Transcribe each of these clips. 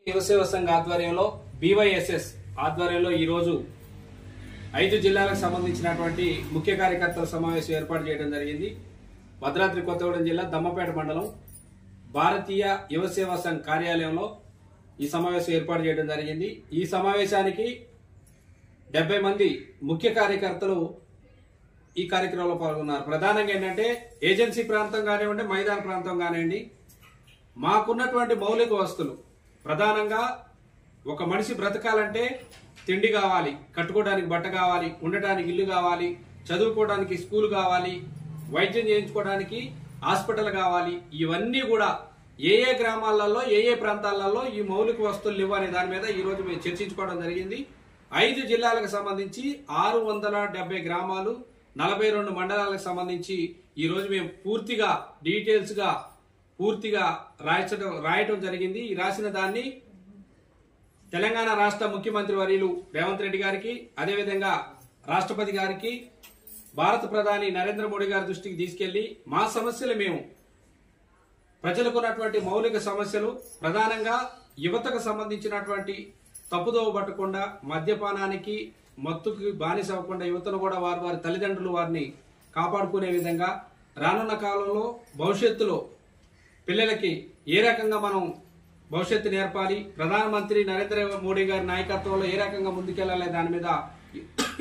యువసేవ సంఘ ఆధ్వర్యంలో BYSS ఆధ్వర్యంలో ఈ రోజు 5 జిల్లాలకు సంబంధించినటువంటి ముఖ్య కార్యకర్తల సమావేశం ఏర్పాటు చేయడం జరిగింది. భద్రాద్రి కొత్తగూడెం జిల్లా దమ్మపేట మండలం భారతీయ యువసేవ సంఘ కార్యాలయంలో ఈ సమావేశం ఏర్పాటు చేయడం జరిగింది. ఈ సమావేశానికి 70 మంది ముఖ్య కార్యకర్తలు ఈ కార్యక్రమంలో పాల్గొన్నారు. ప్రధానంగా ఏంటంటే ఏజెన్సీ ప్రాంతం కానివ్వండి, మైదాన ప్రాంతం కానివ్వండి, మాకున్నటువంటి మౌలిక వస్తువులు ప్రధానంగా ఒక మనిషి బ్రతకాలంటే తిండి కావాలి, కట్టుకోవడానికి బట్ట కావాలి, ఉండటానికి ఇల్లు కావాలి, చదువుకోవడానికి స్కూల్ కావాలి, వైద్యం చేయించుకోవడానికి హాస్పిటల్ కావాలి. ఇవన్నీ కూడా ఏ గ్రామాలలో ఏ ప్రాంతాలలో ఈ మౌలిక వస్తువులు ఇవ్వనే దాని మీద ఈ రోజు మేము చర్చించుకోవడం జరిగింది. 5 జిల్లాలకు సంబంధించి 670 గ్రామాలు, 42 మండలాలకు సంబంధించి ఈ రోజు మేము పూర్తిగా డీటెయిల్స్ గా రాయటం జరిగింది. ఈ రాసిన దాన్ని తెలంగాణ రాష్ట్ర ముఖ్యమంత్రి వర్యులు రేవంత్ రెడ్డి గారికి, అదేవిధంగా రాష్ట్రపతి గారికి, భారత ప్రధాని నరేంద్ర మోడీ గారి దృష్టికి తీసుకెళ్లి మా సమస్యలు మేము ప్రజలకు ఉన్నటువంటి మౌలిక సమస్యలు ప్రధానంగా యువతకు సంబంధించినటువంటి తప్పుదోవ పట్టకుండా, మద్యపానానికి మత్తుకి బానిస అవ్వకుండా యువతను కూడా వారి తల్లిదండ్రులు వారిని కాపాడుకునే విధంగా రానున్న కాలంలో భవిష్యత్తులో పిల్లలకి ఏ రకంగా మనం భవిష్యత్తు నేర్పాలి, ప్రధానమంత్రి నరేంద్ర మోడీ గారి నాయకత్వంలో ఏ రకంగా ముందుకెళ్లాలి దాని మీద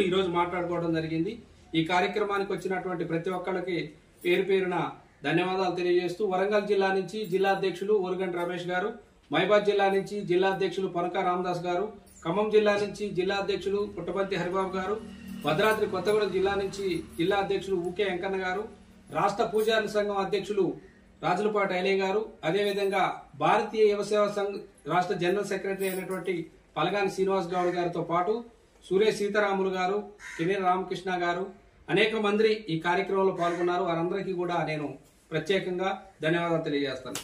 ఈరోజు మాట్లాడుకోవడం జరిగింది. ఈ కార్యక్రమానికి వచ్చినటువంటి ప్రతి ఒక్కరికి పేరు పేరున ధన్యవాదాలు తెలియజేస్తూ, వరంగల్ జిల్లా నుంచి జిల్లా అధ్యక్షులు ఊరుగంటి రమేష్ గారు, మహిబాద్ జిల్లా నుంచి జిల్లా అధ్యక్షులు పనక రామదాస్ గారు, ఖమ్మం జిల్లా నుంచి జిల్లా అధ్యక్షులు పుట్టపర్తి హరిబాబు గారు, భద్రాద్రి కొత్తగూడెం జిల్లా నుంచి జిల్లా అధ్యక్షులు ఊకే వెంకన్న గారు, రాష్ట్ర పూజారి సంఘం అధ్యక్షులు రాజులపాటి ఐలయ్య గారు, అదేవిధంగా భారతీయ యువసేవ సంఘ్ రాష్ట్ర జనరల్ సెక్రటరీ అయినటువంటి పలగాని శ్రీనివాస్ గౌడ్ గారితో పాటు సూర్య సీతారాములు గారు, కినేర రామకృష్ణ గారు, అనేక మంది ఈ కార్యక్రమంలో పాల్గొన్నారు. వారందరికీ కూడా నేను ప్రత్యేకంగా ధన్యవాదాలు తెలియజేస్తాను.